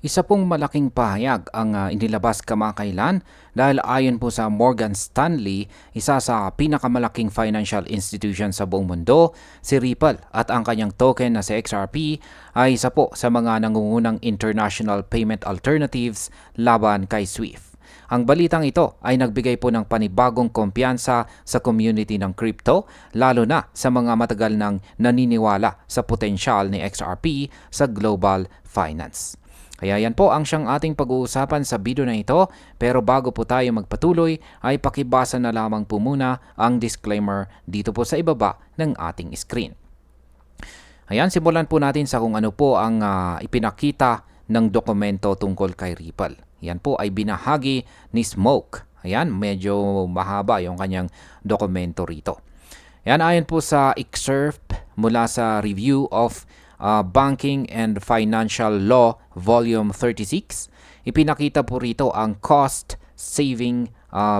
Isa pong malaking pahayag ang inilabas kamakailan dahil ayon po sa Morgan Stanley, isa sa pinakamalaking financial institution sa buong mundo, si Ripple at ang kanyang token na si XRP ay isa po sa mga nangungunang international payment alternatives laban kay SWIFT. Ang balitang ito ay nagbigay po ng panibagong kumpiyansa sa community ng crypto, lalo na sa mga matagal nang naniniwala sa potensyal ni XRP sa global finance. Kaya yan po ang siyang ating pag-uusapan sa video na ito, pero bago po tayo magpatuloy ay pakibasa na lamang po muna ang disclaimer dito po sa ibaba ng ating screen. Ayan, simulan po natin sa kung ano po ang ipinakita ng dokumento tungkol kay Ripple. Yan po ay binahagi ni Smoke. Ayan, medyo mahaba yung kanyang dokumento rito. Yan, ayon po sa excerpt mula sa Review of Banking and Financial Law Volume 36, ipinakita po rito ang cost-saving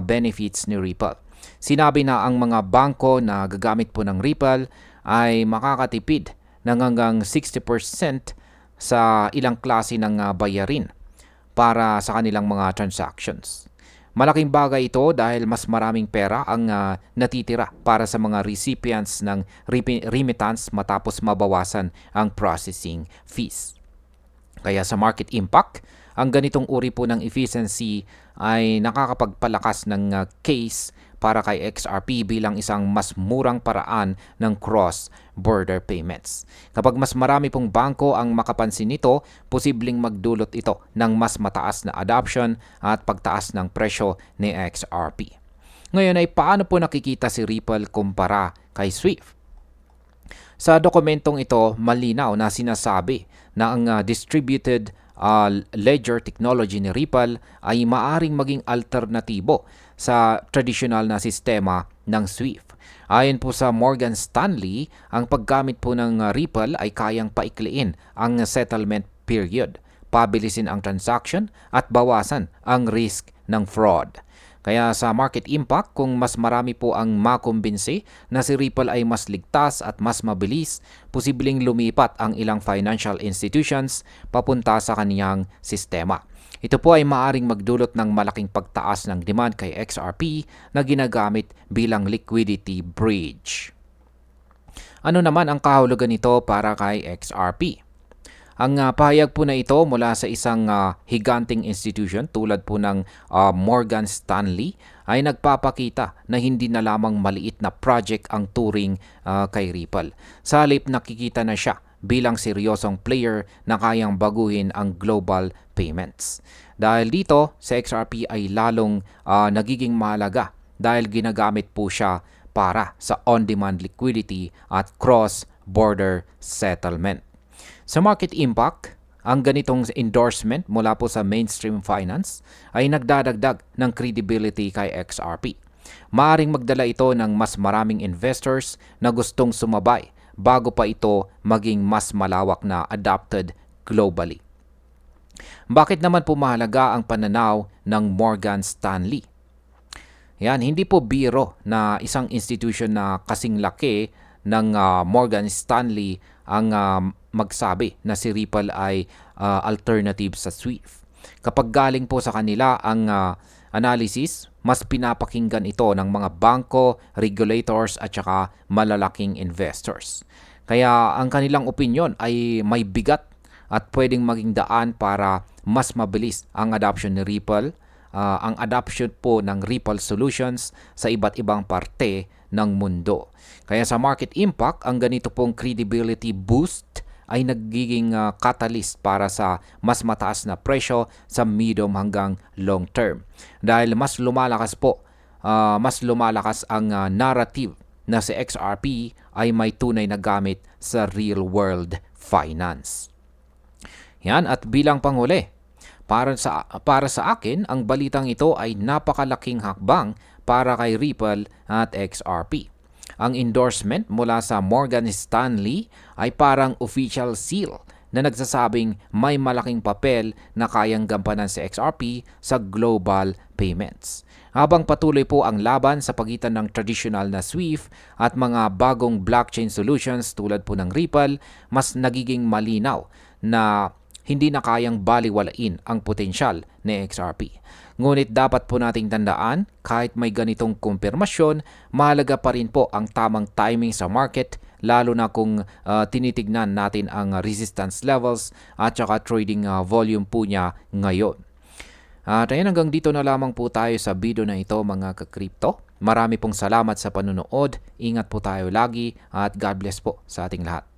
benefits ni Ripple. Sinabi na ang mga bangko na gagamit po ng Ripple ay makakatipid ng hanggang 60% sa ilang klase ng bayarin para sa kanilang mga transactions. Malaking bagay ito dahil mas maraming pera ang natitira para sa mga recipients ng remittance matapos mabawasan ang processing fees. Kaya sa market impact, ang ganitong uri po ng efficiency ay nakakapagpalakas ng case para kay XRP bilang isang mas murang paraan ng cross-border payments. Kapag mas marami pong bangko ang makapansin nito, posibleng magdulot ito ng mas mataas na adoption at pagtaas ng presyo ni XRP. Ngayon ay paano po nakikita si Ripple kumpara kay SWIFT? Sa dokumentong ito, malinaw na sinasabi na ang distributed ledger technology ni Ripple ay maaring maging alternatibo sa traditional na sistema ng SWIFT. Ayon po sa Morgan Stanley, ang paggamit po ng Ripple ay kayang paikliin ang settlement period, pabilisin ang transaction at bawasan ang risk ng fraud. Kaya sa market impact, kung mas marami po ang makumbinsi na si Ripple ay mas ligtas at mas mabilis, posibleng lumipat ang ilang financial institutions papunta sa kaniyang sistema. Ito po ay maaring magdulot ng malaking pagtaas ng demand kay XRP na ginagamit bilang liquidity bridge. Ano naman ang kahulugan nito para kay XRP? Ang pahayag po na ito mula sa isang higanting institution tulad po ng Morgan Stanley ay nagpapakita na hindi na lamang maliit na project ang turing kay Ripple. Sa halip nakikita na siya bilang seryosong player na kayang baguhin ang global payments. Dahil dito, sa XRP ay lalong nagiging mahalaga dahil ginagamit po siya para sa on-demand liquidity at cross-border settlement. Sa market impact, ang ganitong endorsement mula po sa mainstream finance ay nagdadagdag ng credibility kay XRP. Maaring magdala ito ng mas maraming investors na gustong sumabay bago pa ito maging mas malawak na adopted globally. Bakit naman po mahalaga ang pananaw ng Morgan Stanley? Yan, hindi po biro na isang institution na kasing laki ng Morgan Stanley ang magsabi na si Ripple ay alternative sa SWIFT. Kapag galing po sa kanila ang analysis, mas pinapakinggan ito ng mga bangko, regulators at saka malalaking investors. Kaya ang kanilang opinion ay may bigat at pwedeng maging daan para mas mabilis ang adoption ni Ripple, ang adoption po ng Ripple solutions sa iba't ibang parte ng mundo. Kaya sa market impact, ang ganito pong credibility boost ay nagiging catalyst para sa mas mataas na presyo sa medium hanggang long term. Dahil mas lumalakas ang narrative na si XRP ay may tunay na gamit sa real world finance. Yan, at bilang panghuli, para sa akin, ang balitang ito ay napakalaking hakbang para kay Ripple at XRP. Ang endorsement mula sa Morgan Stanley ay parang official seal na nagsasabing may malaking papel na kayang gampanan si XRP sa global payments. Habang patuloy po ang laban sa pagitan ng traditional na SWIFT at mga bagong blockchain solutions tulad po ng Ripple, mas nagiging malinaw na hindi na kayang baliwalain ang potensyal ni XRP. Ngunit dapat po nating tandaan, kahit may ganitong kumpirmasyon, mahalaga pa rin po ang tamang timing sa market, lalo na kung tinitignan natin ang resistance levels at saka trading volume po niya ngayon. At ayun, hanggang dito na lamang po tayo sa video na ito mga ka-crypto. Marami pong salamat sa panunood, ingat po tayo lagi at God bless po sa ating lahat.